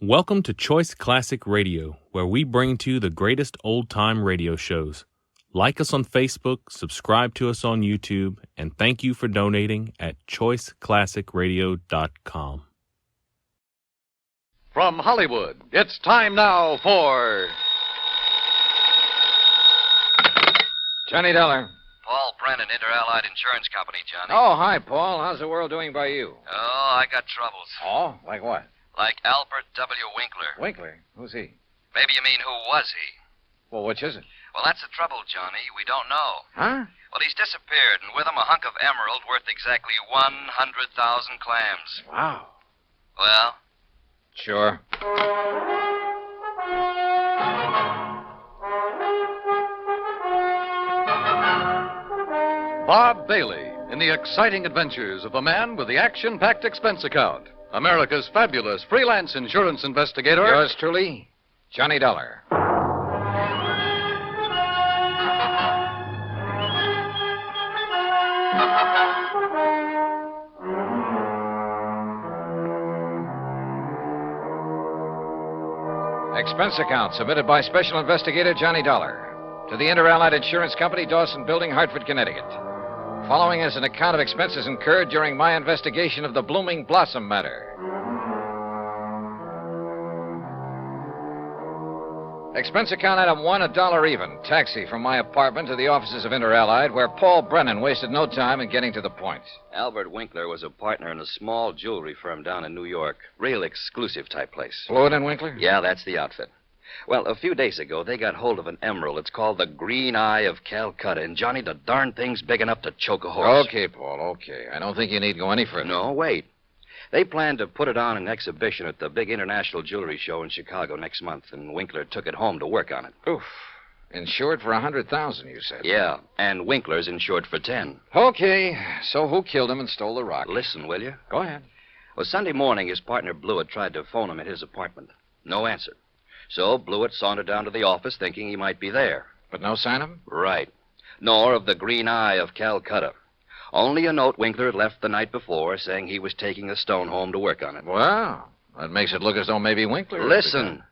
Welcome to Choice Classic Radio, where we bring to you the greatest old-time radio shows. Like us on Facebook, subscribe to us on YouTube, and thank you for donating at choiceclassicradio.com. From Hollywood, it's time now for... Johnny Dollar. Paul Brennan, Inter-Allied Insurance Company, Johnny. Oh, hi, Paul. How's the world doing by you? Oh, I got troubles. Oh, like what? Like Albert W. Winkler. Winkler? Who's he? Maybe you mean who was he? Well, which is it? Well, that's the trouble, Johnny. We don't know. Huh? Well, he's disappeared, and with him a hunk of emerald worth exactly 100,000 clams. Wow. Well? Sure. Bob Bailey in the exciting adventures of the man with the action-packed expense account. America's fabulous freelance insurance investigator. Yours truly, Johnny Dollar. Expense account submitted by Special Investigator Johnny Dollar to the Inter-Allied Insurance Company, Dawson Building, Hartford, Connecticut. Following is an account of expenses incurred during my investigation of the Blooming Blossom matter. Expense account item 1, $1 even. Taxi from my apartment to the offices of Inter-Allied, where Paul Brennan wasted no time in getting to the point. Albert Winkler was a partner in a small jewelry firm down in New York. Real exclusive type place. Fluid and Winkler? Yeah, that's the outfit. Well, a few days ago, they got hold of an emerald. It's called the Green Eye of Calcutta. And, Johnny, the darn thing's big enough to choke a horse. Okay, Paul, okay. I don't think you need go any further. No, wait. They plan to put it on an exhibition at the big international jewelry show in Chicago next month, and Winkler took it home to work on it. Oof. Insured for 100,000, you said. Yeah, and Winkler's insured for 10. Okay, so who killed him and stole the rock? Listen, will you? Go ahead. Well, Sunday morning, his partner Blewett tried to phone him at his apartment. No answer. So Blewett sauntered down to the office thinking he might be there. But no sign of him? Right. Nor of the Green Eye of Calcutta. Only a note Winkler had left the night before saying he was taking the stone home to work on it. Well, that makes it look as though maybe Winkler... Listen.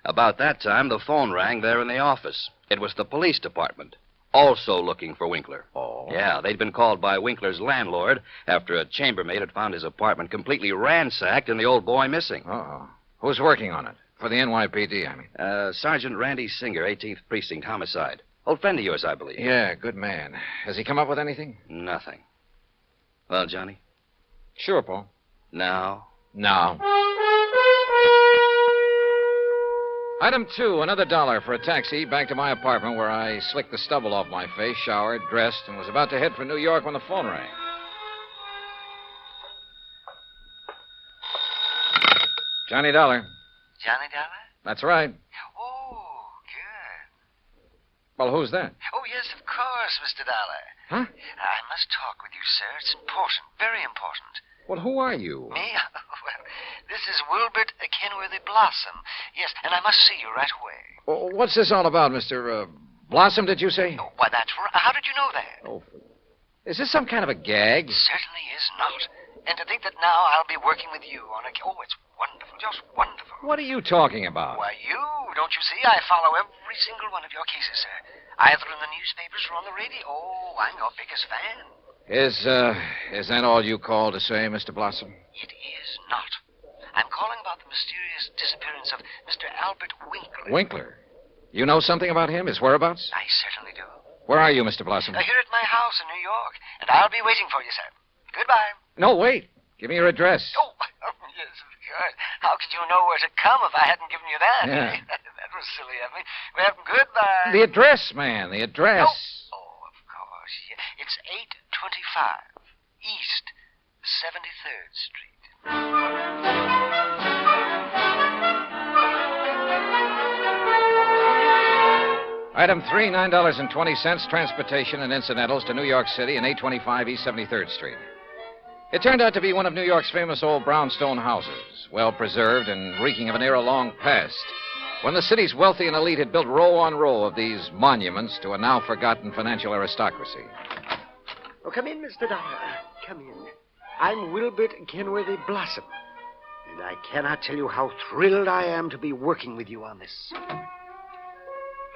About that time, the phone rang there in the office. It was the police department, also looking for Winkler. Oh. Yeah, they'd been called by Winkler's landlord after a chambermaid had found his apartment completely ransacked and the old boy missing. Uh-oh. Who's working on it? For the NYPD, I mean. Sergeant Randy Singer, 18th Precinct, homicide. Old friend of yours, I believe. Yeah, good man. Has he come up with anything? Nothing. Well, Johnny? Sure, Paul. Now? No. Item 2, another $1 for a taxi back to my apartment where I slicked the stubble off my face, showered, dressed, and was about to head for New York when the phone rang. Johnny Dollar. Johnny Dollar? That's right. Oh, good. Well, who's that? Oh, yes, of course, Mr. Dollar. Huh? I must talk with you, sir. It's important, very important. Well, who are you? Me? Well, this is Wilbert Kenworthy Blossom. Yes, and I must see you right away. Well, what's this all about, Mr. Blossom, did you say? Oh, why, that's right. How did you know that? Oh, is this some kind of a gag? Certainly is not. And to think that now I'll be working with you on a... Oh, it's wonderful, just wonderful. What are you talking about? Why, you, don't you see? I follow every single one of your cases, sir. Either in the newspapers or on the radio. Oh, I'm your biggest fan. Is that all you call to say, Mr. Blossom? It is not. I'm calling about the mysterious disappearance of Mr. Albert Winkler. Winkler? You know something about him, his whereabouts? I certainly do. Where are you, Mr. Blossom? Here at my house in New York, and I'll be waiting for you, sir. Goodbye. No, wait. Give me your address. Oh, yes, of course. How could you know where to come if I hadn't given you that? Yeah. That was silly of me. Well, goodbye. The address, man, the address. Oh, of course. Yeah. It's 825 East 73rd Street. Item 3, $9.20, transportation and incidentals to New York City and 825 East 73rd Street. It turned out to be one of New York's famous old brownstone houses, well preserved and reeking of an era long past, when the city's wealthy and elite had built row on row of these monuments to a now forgotten financial aristocracy. Oh, come in, Mr. Dollar. Come in. I'm Wilbert Kenworthy Blossom. and I cannot tell you how thrilled I am to be working with you on this.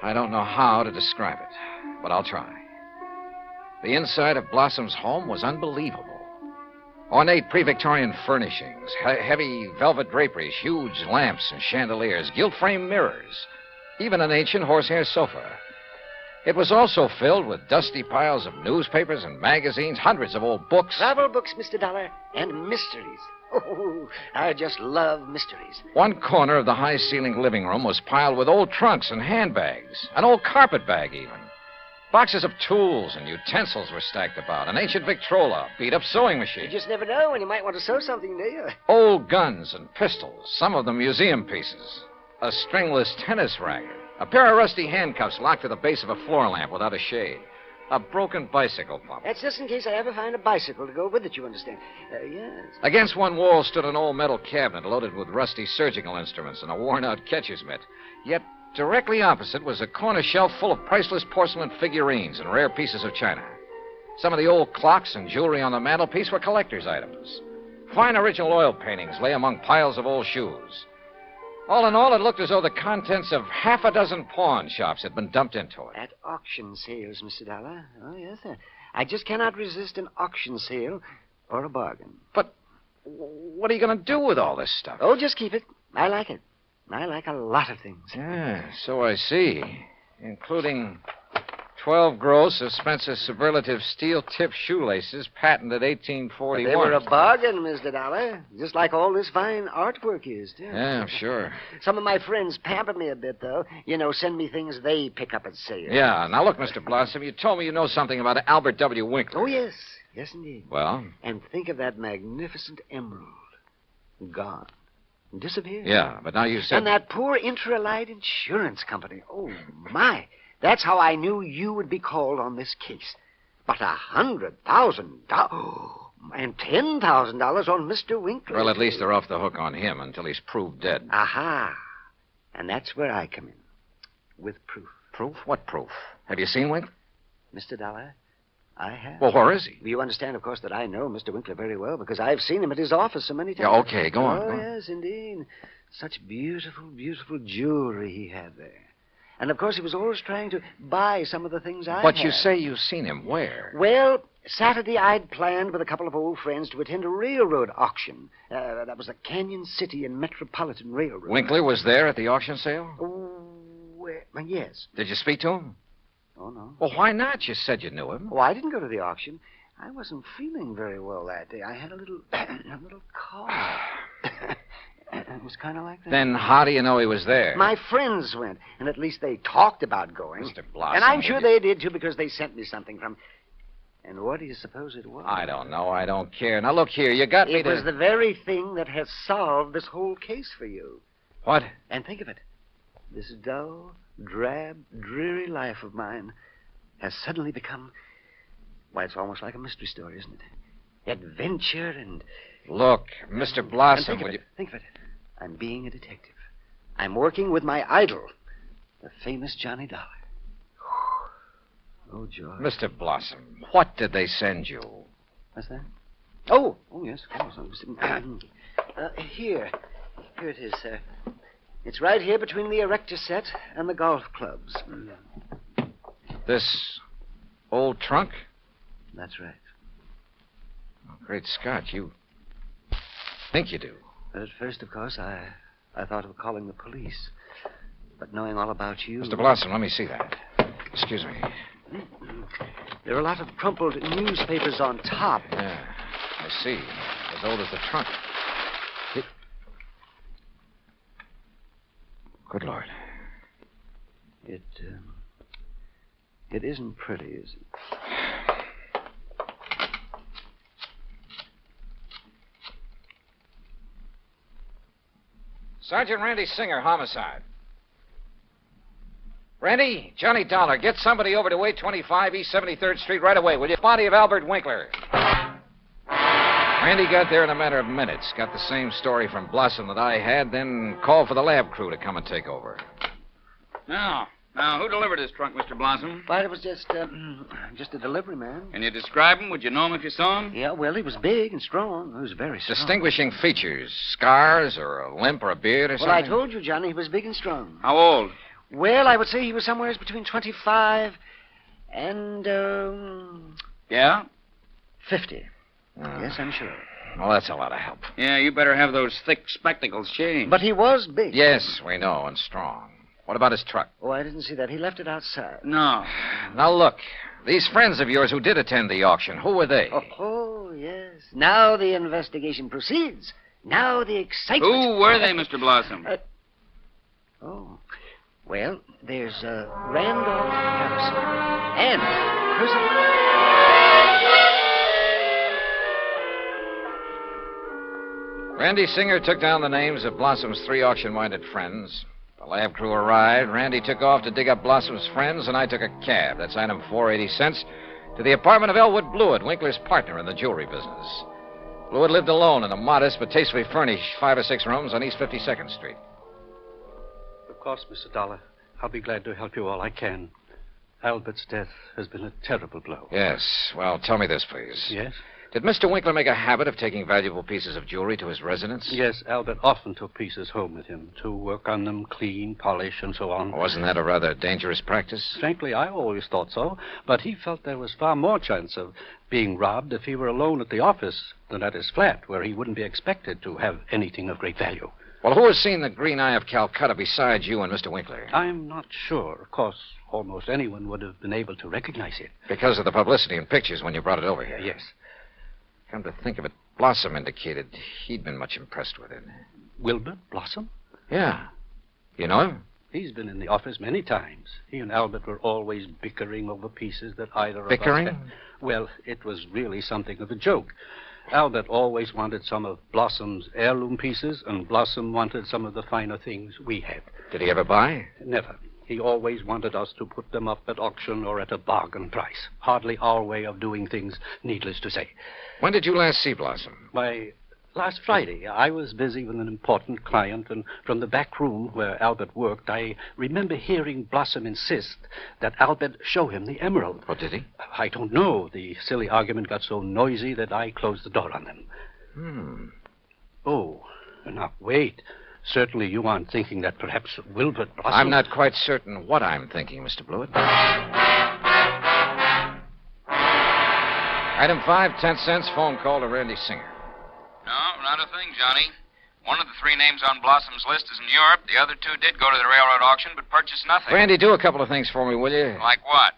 I don't know how to describe it, but I'll try. The inside of Blossom's home was unbelievable. Ornate pre-Victorian furnishings, heavy velvet draperies, huge lamps and chandeliers, gilt-framed mirrors, even an ancient horsehair sofa. It was also filled with dusty piles of newspapers and magazines, hundreds of old books. Travel books, Mr. Dollar, and mysteries. Oh, I just love mysteries. One corner of the high-ceilinged living room was piled with old trunks and handbags, an old carpet bag even. Boxes of tools and utensils were stacked about, an ancient Victrola, beat-up sewing machine. You just never know when you might want to sew something, do you? Old guns and pistols, some of them museum pieces. A stringless tennis racket. A pair of rusty handcuffs locked to the base of a floor lamp without a shade. A broken bicycle pump. That's just in case I ever find a bicycle to go with it, you understand. Yes. Against one wall stood an old metal cabinet loaded with rusty surgical instruments and a worn-out catcher's mitt. Yet directly opposite was a corner shelf full of priceless porcelain figurines and rare pieces of china. Some of the old clocks and jewelry on the mantelpiece were collector's items. Fine original oil paintings lay among piles of old shoes. All in all, it looked as though the contents of half a dozen pawn shops had been dumped into it. At auction sales, Mr. Dollar. Oh, yes, sir. I just cannot resist an auction sale or a bargain. But what are you going to do with all this stuff? Oh, just keep it. I like it. I like a lot of things. Yeah, so I see. Including 12 gross of Spencer's superlative steel-tipped shoelaces, patented 1841. They were a bargain, Mr. Dollar. Just like all this fine artwork is, too. Yeah, I'm sure. Some of my friends pamper me a bit, though. You know, send me things they pick up at sale. Yeah, now look, Mr. Blossom, you told me you know something about Albert W. Winkler. Oh, yes. Yes, indeed. Well? And think of that magnificent emerald. Gone. Disappeared. Yeah, but now you said... And that poor Intralite Insurance Company. Oh, my. That's how I knew you would be called on this case. But $100,000 and $10,000 on Mr. Winkler. Well, at least they're off the hook on him until he's proved dead. Aha. And that's where I come in. With proof. Proof? What proof? Have you seen Winkler? Mr. Dollar, I have. Well, where is he? You understand, of course, that I know Mr. Winkler very well because I've seen him at his office so many times. Yeah, okay, go on. Oh, go on. Yes, indeed. Such beautiful, beautiful jewelry he had there. And, of course, he was always trying to buy some of the things I had. But you say you've seen him. Where? Well, Saturday I'd planned with a couple of old friends to attend a railroad auction. That was the Canyon City and Metropolitan Railroad. Winkler was there at the auction sale? Oh, yes. Did you speak to him? Oh, no. Well, why not? You said you knew him. Oh, I didn't go to the auction. I wasn't feeling very well that day. I had a little cough. It was kind of like that. Then how do you know he was there? My friends went, and at least they talked about going. Mr. Blossom. And I'm sure they did, too, because they sent me something from... And what do you suppose it was? I don't know. I don't care. Now, look here. You got me It was the very thing that has solved this whole case for you. What? And think of it. This dull, drab, dreary life of mine has suddenly become... Why, it's almost like a mystery story, isn't it? Adventure and... Look, Mr. Blossom, would you... Think of it. I'm being a detective. I'm working with my idol, the famous Johnny Dollar. Oh, George. Mr. Blossom, what did they send you? What's that? Oh, yes, of course. Here it is, sir. It's right here between the erector set and the golf clubs. This old trunk? That's right. Oh, great Scott, you think you do. But at first, of course, I thought of calling the police. But knowing all about you... Mr. Blossom, let me see that. Excuse me. There are a lot of crumpled newspapers on top. Yeah, I see. As old as the trunk. Good Lord. It isn't pretty, is it? Sergeant Randy Singer, homicide. Randy, Johnny Dollar, get somebody over to 825 East 73rd Street right away, will you? Body of Albert Winkler. Randy got there in a matter of minutes, got the same story from Blossom that I had, then called for the lab crew to come and take over. Now, Now, who delivered this trunk, Mr. Blossom? Why, it was just a delivery man. Can you describe him? Would you know him if you saw him? Yeah, well, he was big and strong. He was very strong. Distinguishing features, scars or a limp or a beard or Well, something? I told you, Johnny, he was big and strong. How old? Well, I would say he was somewhere between 25 and, Yeah? 50. Yes, I'm sure. Well, that's a lot of help. Yeah, you better have those thick spectacles changed. But he was big. Yes, we know, and strong. What about his truck? Oh, I didn't see that. He left it outside. No. Now, look. These friends of yours who did attend the auction, who were they? Oh, yes. Now the investigation proceeds. Now the excitement. Who were they, Mr. Blossom? Oh. Well, there's Randolph Harrison and Percival. Randy Singer took down the names of Blossom's 3 auction-minded friends. The lab crew arrived. Randy took off to dig up Blossom's friends, and I took a cab. That's item 480 cents. To the apartment of Elwood Blewett, Winkler's partner in the jewelry business. Blewett lived alone in a modest but tastefully furnished 5 or 6 rooms on East 52nd Street. Of course, Mr. Dollar. I'll be glad to help you all I can. Albert's death has been a terrible blow. Yes. Well, tell me this, please. Yes? Did Mr. Winkler make a habit of taking valuable pieces of jewelry to his residence? Yes, Albert often took pieces home with him to work on them, clean, polish, and so on. Wasn't that a rather dangerous practice? Frankly, I always thought so, but he felt there was far more chance of being robbed if he were alone at the office than at his flat, where he wouldn't be expected to have anything of great value. Well, who has seen the Green Eye of Calcutta besides you and Mr. Winkler? I'm not sure. Of course, almost anyone would have been able to recognize it. Because of the publicity and pictures when you brought it over here. Yes. Come to think of it, Blossom indicated he'd been much impressed with it. Wilbur Blossom? Yeah. You know him? He's been in the office many times. He and Albert were always bickering over pieces that either of Bickering? us had. Well, it was really something of a joke. Albert always wanted some of Blossom's heirloom pieces, and Blossom wanted some of the finer things we had. Did he ever buy? Never. He always wanted us to put them up at auction or at a bargain price. Hardly our way of doing things, needless to say. When did you last see Blossom? Why, last Friday. I was busy with an important client, and from the back room where Albert worked, I remember hearing Blossom insist that Albert show him the emerald. Oh, did he? I don't know. The silly argument got so noisy that I closed the door on them. Oh, now, wait. Certainly you aren't thinking that perhaps Wilbur Blossom... I'm not quite certain what I'm thinking, Mr. Blewett. Item 5, 10 cents, phone call to Randy Singer. No, not a thing, Johnny. One of the 3 names on Blossom's list is in Europe. The other 2 did go to the railroad auction, but purchased nothing. Randy, do a couple of things for me, will you? Like what?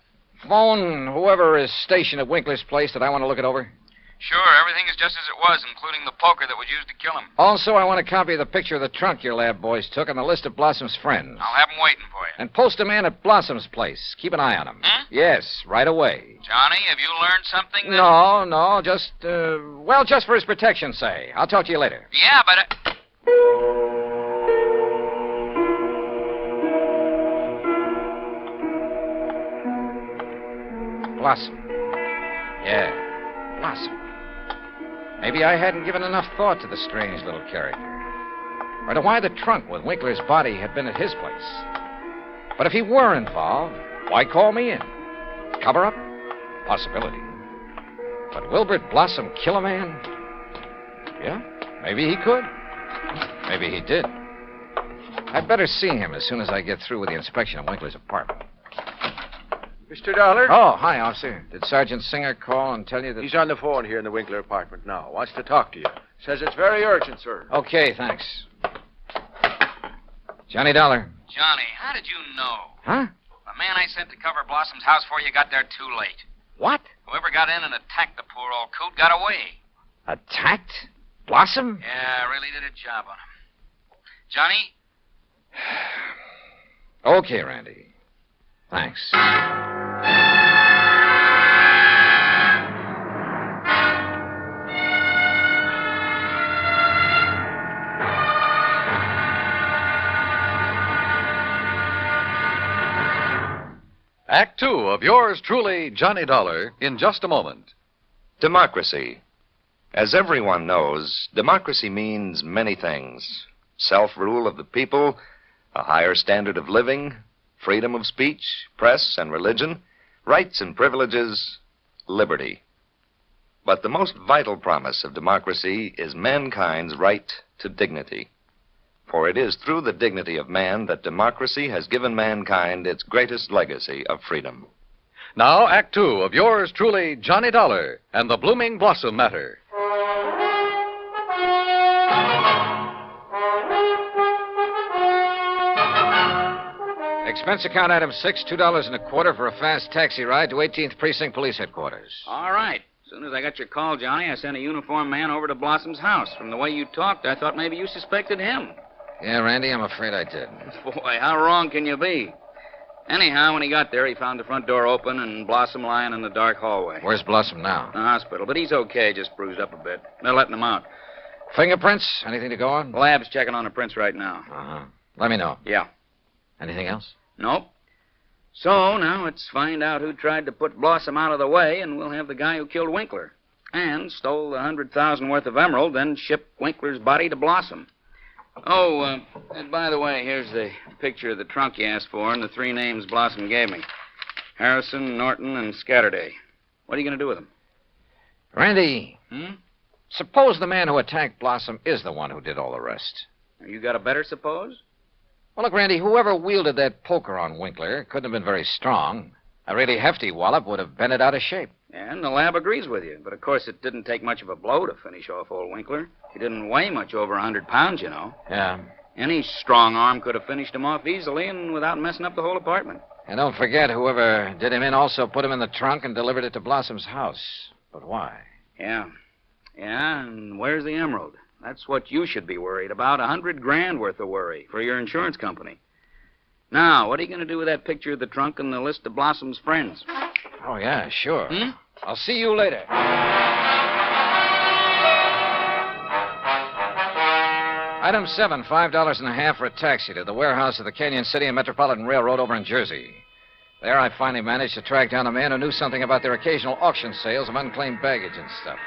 Phone whoever is stationed at Winkler's place that I want to look it over. Sure, everything is just as it was, including the poker that was used to kill him. Also, I want a copy of the picture of the trunk your lab boys took and the list of Blossom's friends. I'll have 'em waiting for you. And post a man at Blossom's place. Keep an eye on him. Yes, right away. Johnny, have you learned something? No, just, just for his protection, say. I'll talk to you later. Yeah, but... Blossom. Yeah, Blossom. Maybe I hadn't given enough thought to the strange little character. Or to why the trunk with Winkler's body had been at his place. But if he were involved, why call me in? Cover up? Possibility. But Wilbert Blossom kill a man? Yeah, maybe he could. Maybe he did. I'd better see him as soon as I get through with the inspection of Winkler's apartment. Mr. Dollar? Oh, hi, officer. Did Sergeant Singer call and tell you that... He's on the phone here in the Winkler apartment now. Wants to talk to you. Says it's very urgent, sir. Okay, thanks. Johnny Dollar. Johnny, how did you know? Huh? The man I sent to cover Blossom's house for you got there too late. What? Whoever got in and attacked the poor old coot got away. Attacked? Blossom? Yeah, really did a job on him. Johnny? Okay, Randy. Thanks. Act 2 of yours truly, Johnny Dollar, in just a moment. Democracy. As everyone knows, democracy means many things. Self-rule of the people, a higher standard of living, freedom of speech, press and religion, rights and privileges, liberty. But the most vital promise of democracy is mankind's right to dignity. For it is through the dignity of man that democracy has given mankind its greatest legacy of freedom. Now, Act Two of yours truly, Johnny Dollar and the Blooming Blossom Matter. Expense account item 6, $2.25 for a fast taxi ride to 18th Precinct Police Headquarters. All right. As soon as I got your call, Johnny, I sent a uniformed man over to Blossom's house. From the way you talked, I thought maybe you suspected him. Yeah, Randy, I'm afraid I did. Boy, how wrong can you be? Anyhow, when he got there, he found the front door open and Blossom lying in the dark hallway. Where's Blossom now? The hospital, but he's okay, just bruised up a bit. They're letting him out. Fingerprints? Anything to go on? The lab's checking on the prints right now. Uh-huh. Let me know. Yeah. Anything else? Nope. So, now let's find out who tried to put Blossom out of the way, and we'll have the guy who killed Winkler. And stole the $100,000 worth of emerald, then shipped Winkler's body to Blossom. Oh, and by the way, here's the picture of the trunk you asked for and the 3 names Blossom gave me. Harrison, Norton, and Scatterday. What are you going to do with them? Randy, suppose the man who attacked Blossom is the one who did all the rest. You got a better suppose? Well, look, Randy, whoever wielded that poker on Winkler couldn't have been very strong. A really hefty wallop would have bent it out of shape. And the lab agrees with you. But, of course, it didn't take much of a blow to finish off old Winkler. He didn't weigh much over 100 pounds, you know. Yeah. Any strong arm could have finished him off easily and without messing up the whole apartment. And don't forget, whoever did him in also put him in the trunk and delivered it to Blossom's house. But why? Yeah. Yeah, and where's the emerald? That's what you should be worried about. $100,000 worth of worry for your insurance company. Now, what are you going to do with that picture of the trunk and the list of Blossom's friends? Oh, yeah, sure. I'll see you later. Item 7, $5.50 for a taxi to the warehouse of the Canyon City and Metropolitan Railroad over in Jersey. There I finally managed to track down a man who knew something about their occasional auction sales of unclaimed baggage and stuff.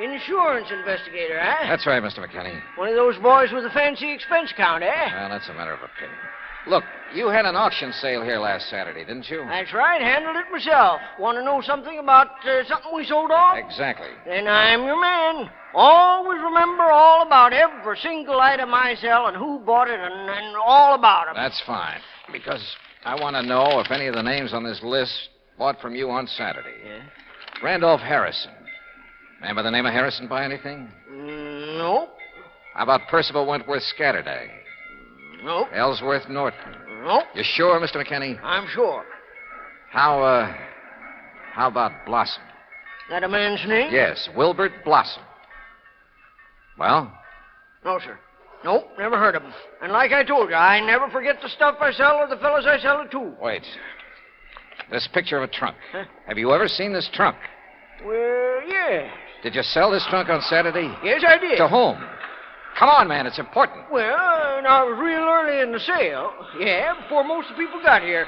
Insurance investigator, huh? That's right, Mr. McKinney. One of those boys with a fancy expense account, eh? Well, that's a matter of opinion. Look, you had an auction sale here last Saturday, didn't you? That's right. Handled it myself. Want to know something about something we sold off? Exactly. Then I'm your man. Always remember all about every single item I sell and who bought it and all about them. That's fine. Because I want to know if any of the names on this list bought from you on Saturday. Yeah? Randolph Harrison. Man by the name of Harrison buy anything? Nope. How about Percival Wentworth Scatterday? Nope. Ellsworth Norton? Nope. You sure, Mr. McKinney? I'm sure. How about Blossom? That a man's name? Yes, Wilbert Blossom. Well? No, sir. Nope, never heard of him. And like I told you, I never forget the stuff I sell or the fellows I sell it to. Wait. This picture of a trunk. Huh? Have you ever seen this trunk? Well, yeah. Did you sell this trunk on Saturday? Yes, I did. To whom? Come on, man, it's important. Well, I was real early in the sale. Yeah, before most of the people got here.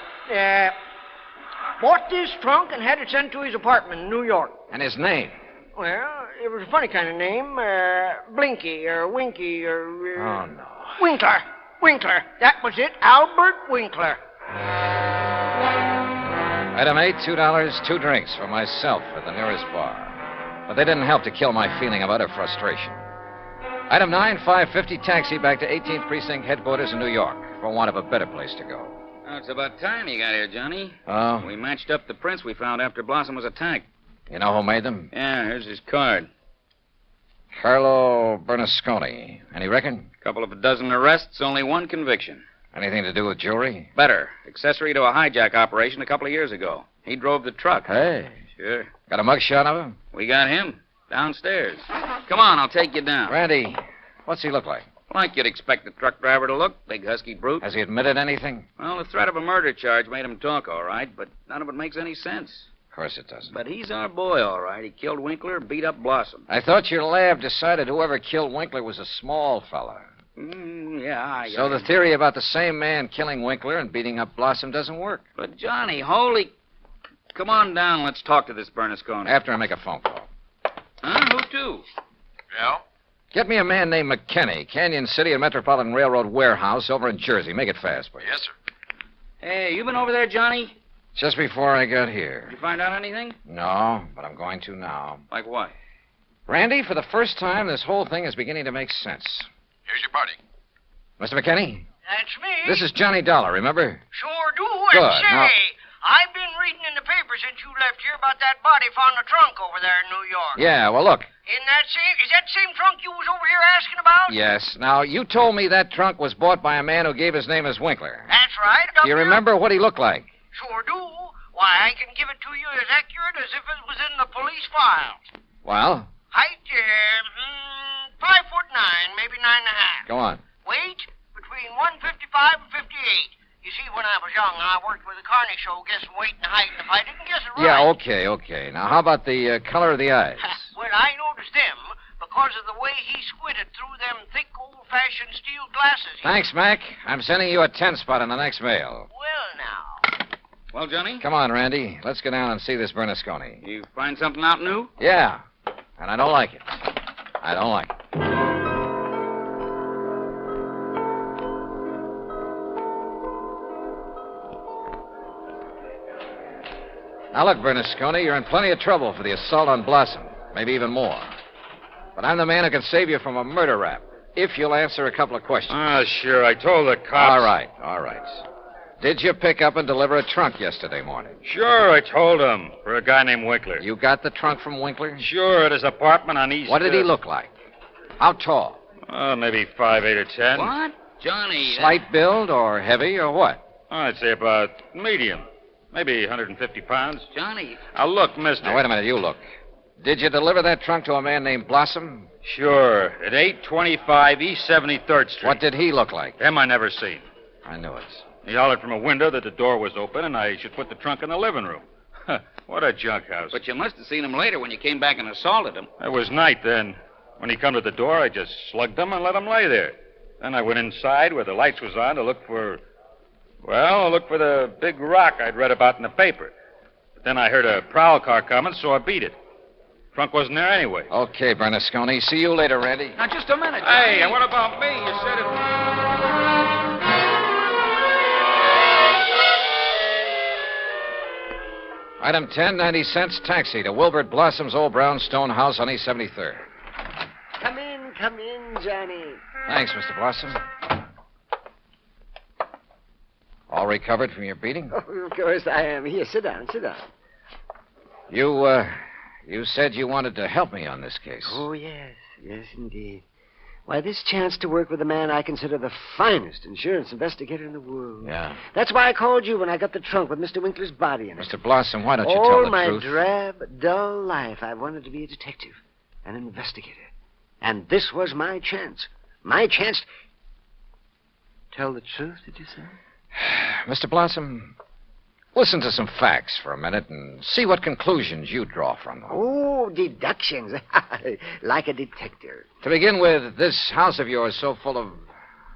Bought this trunk and had it sent to his apartment in New York. And his name? Well, it was a funny kind of name. Blinky or Winky or... Oh, no. Winkler. Winkler. That was it. Albert Winkler. Item 8, $2, 2 drinks for myself at the nearest bar. But they didn't help to kill my feeling of utter frustration. Item 9, $5.50 taxi back to 18th Precinct headquarters in New York for want of a better place to go. Oh, it's about time you got here, Johnny. Oh? We matched up the prints we found after Blossom was attacked. You know who made them? Yeah, here's his card. Carlo Bernasconi. Any reckon? Couple of a dozen arrests, only one conviction. Anything to do with jewelry? Better. Accessory to a hijack operation a couple of years ago. He drove the truck. Hey. Sure. Got a mugshot of him? We got him. Downstairs. Come on, I'll take you down. Randy, what's he look like? Like you'd expect the truck driver to look. Big husky brute. Has he admitted anything? Well, the threat of a murder charge made him talk all right, but none of it makes any sense. Of course it doesn't. But he's our boy, all right. He killed Winkler, beat up Blossom. I thought your lab decided whoever killed Winkler was a small fella. Yeah, So the theory about the same man killing Winkler and beating up Blossom doesn't work. But, Johnny, holy... Come on down. Let's talk to this Bernasconi. After I make a phone call. Huh? Who to? Yeah? Get me a man named McKinney, Canyon City and Metropolitan Railroad warehouse over in Jersey. Make it fast, please. Yes, sir. Hey, you been over there, Johnny? Just before I got here. Did you find out anything? No, but I'm going to now. Like what? Randy, for the first time, this whole thing is beginning to make sense. Here's your party. Mr. McKinney? That's me. This is Johnny Dollar, remember? Sure do. Good. And say, Now- I've been reading in the paper since you left here about that body found in the trunk over there in New York. Yeah, well, look. Is that the same trunk you was over here asking about? Yes. Now, you told me that trunk was bought by a man who gave his name as Winkler. That's right. Do you remember what he looked like? Sure do. Why, I can give it to you as accurate as if it was in the police file. Well, Height, 5'9", maybe 9.5. go on. Weight, between 155 and 58. You see, when I was young, I worked with a carny show guessing weight and height, and if I didn't guess it right... Yeah, okay. Now, how about the color of the eyes? Well, I noticed them because of the way he squinted through them thick, old-fashioned steel glasses. Thanks, Mac. I'm sending you a 10 spot in the next mail. Well, now. Well, Johnny? Come on, Randy. Let's go down and see this Bernasconi. You find something out new? Yeah, and I don't like it. I don't like it. Now, look, Bernasconi, you're in plenty of trouble for the assault on Blossom. Maybe even more. But I'm the man who can save you from a murder rap, if you'll answer a couple of questions. Sure. I told the cops. All right. Did you pick up and deliver a trunk yesterday morning? Sure, I told him. For a guy named Winkler. You got the trunk from Winkler? Sure, at his apartment on East... What did he look like? How tall? Maybe 5'8" or 10. What? Johnny... Slight build or heavy or what? I'd say about medium. Maybe 150 pounds. Johnny... Now, look, mister. Now, wait a minute. You look. Did you deliver that trunk to a man named Blossom? Sure, at 825 East 73rd Street. What did he look like? Him I never seen. I knew it. He hollered from a window that the door was open and I should put the trunk in the living room. What a junk house. But you must have seen him later when you came back and assaulted him. It was night then. When he come to the door, I just slugged him and let him lay there. Then I went inside where the lights was on to look for... Well, look for the big rock I'd read about in the paper. But then I heard a prowl car coming, so I beat it. Trunk wasn't there anyway. Okay, Bernasconi. See you later, Randy. Now, just a minute, Johnny. Hey, and what about me? You said it... Item 10, 90 cents, taxi to Wilbert Blossom's old brownstone house on East 73rd. Come in, Johnny. Thanks, Mr. Blossom. All recovered from your beating? Oh, of course I am. Here, sit down. You said you wanted to help me on this case. Oh, yes, indeed. Why, this chance to work with a man I consider the finest insurance investigator in the world. Yeah. That's why I called you when I got the trunk with Mr. Winkler's body in it. Mr. Blossom, why don't you tell All the my truth? drab, dull life, I wanted to be a detective, an investigator. And this was my chance. My chance... Tell the truth, did you say? Mr. Blossom, listen to some facts for a minute and see what conclusions you draw from them. Oh, deductions. Like a detective. To begin with, this house of yours is so full of,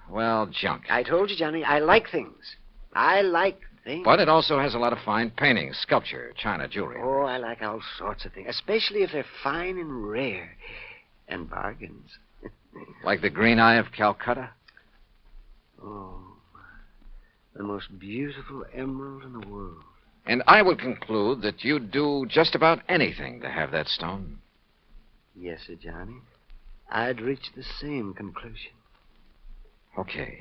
well, junk. I told you, Johnny, I like things. I like things. But it also has a lot of fine paintings, sculpture, china, jewelry. Oh, I like all sorts of things, especially if they're fine and rare. And bargains. Like the green eye of Calcutta? Oh, the most beautiful emerald in the world. And I would conclude that you'd do just about anything to have that stone. Yes, sir, Johnny. I'd reach the same conclusion. Okay.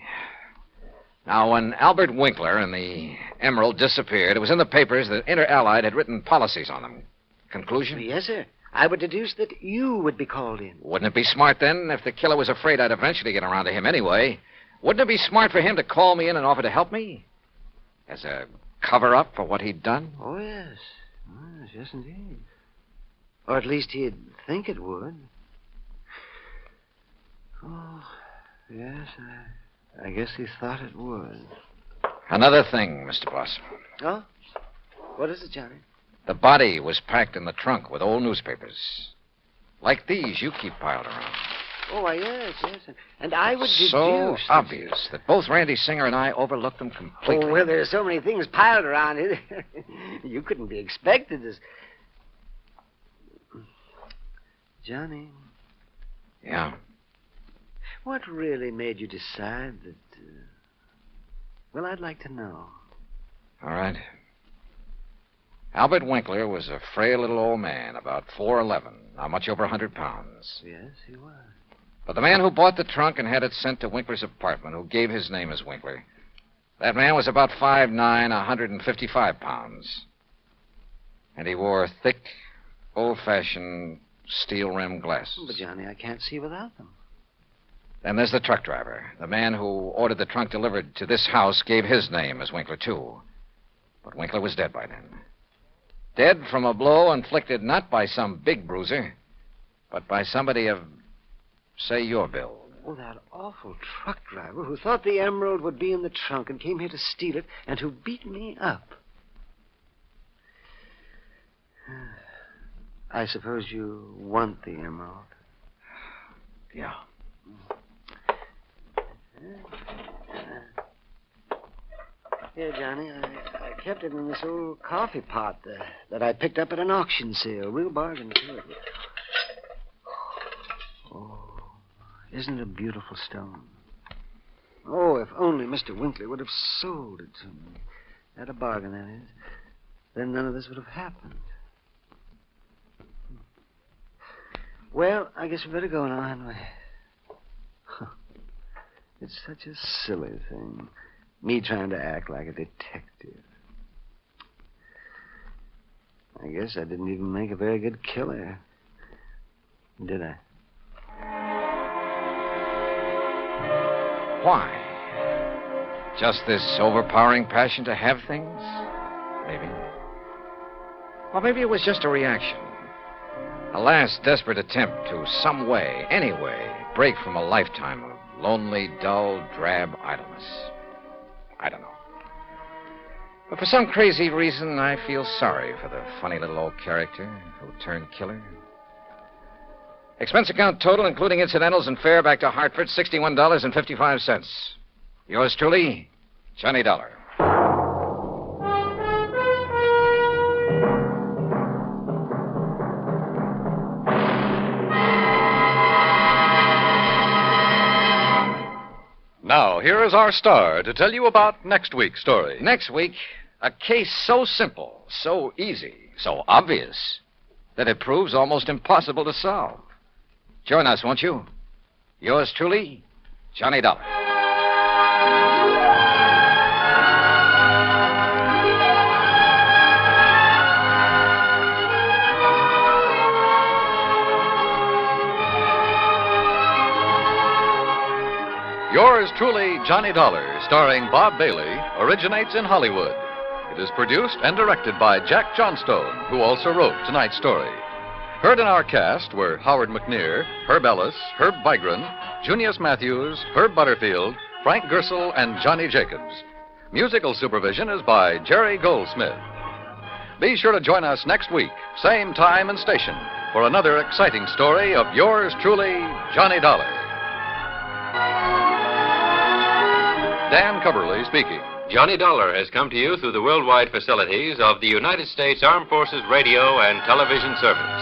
Now, when Albert Winkler and the emerald disappeared, it was in the papers that Inter Allied had written policies on them. Conclusion? Yes, sir. I would deduce that you would be called in. Wouldn't it be smart, then, if the killer was afraid I'd eventually get around to him anyway? Wouldn't it be smart for him to call me in and offer to help me? As a cover-up for what he'd done? Oh, yes. Yes, indeed. Or at least he'd think it would. Oh, yes, I guess he thought it would. Another thing, Mr. Blossom. Oh? What is it, Johnny? The body was packed in the trunk with old newspapers. Like these you keep piled around. Oh, why, yes. And I would deduce... So obvious that both Randy Singer and I overlooked them completely. Oh, well, there's so many things piled around here. You couldn't be expected to... Johnny. Yeah? What really made you decide that... Well, I'd like to know. All right. Albert Winkler was a frail little old man, about 4'11", not much over 100 pounds. Yes, he was. But the man who bought the trunk and had it sent to Winkler's apartment, who gave his name as Winkler, that man was about 5'9", 155 pounds. And he wore thick, old-fashioned steel-rimmed glasses. But, Johnny, I can't see without them. Then there's the truck driver. The man who ordered the trunk delivered to this house gave his name as Winkler, too. But Winkler was dead by then. Dead from a blow inflicted not by some big bruiser, but by somebody of, say, your build. Oh, that awful truck driver who thought the emerald would be in the trunk and came here to steal it and who beat me up. I suppose you want the emerald. Yeah. Here, Johnny, I kept it in this old coffee pot that I picked up at an auction sale. Real bargain, too. Oh, isn't it a beautiful stone? Oh, if only Mr. Winkler would have sold it to me. At a bargain, that is. Then none of this would have happened. Well, I guess we better go now, hadn't we? It's such a silly thing. Me trying to act like a detective. I guess I didn't even make a very good killer. Did I? Why? Just this overpowering passion to have things? Maybe. Or maybe it was just a reaction. A last desperate attempt to some way, any way, break from a lifetime of lonely, dull, drab idleness. I don't know. But for some crazy reason, I feel sorry for the funny little old character who turned killer. Expense account total, including incidentals and fare back to Hartford, $61.55. Yours truly, Johnny Dollar. Now, here is our star to tell you about next week's story. Next week, a case so simple, so easy, so obvious, that it proves almost impossible to solve. Join us, won't you? Yours truly, Johnny Dollar. Yours truly, Johnny Dollar, starring Bob Bailey, originates in Hollywood. It is produced and directed by Jack Johnstone, who also wrote tonight's story. Heard in our cast were Howard McNear, Herb Ellis, Herb Vigran, Junius Matthews, Herb Butterfield, Frank Gersel, and Johnny Jacobs. Musical supervision is by Jerry Goldsmith. Be sure to join us next week, same time and station, for another exciting story of yours truly, Johnny Dollar. Dan Cubberly speaking. Johnny Dollar has come to you through the worldwide facilities of the United States Armed Forces Radio and Television Service.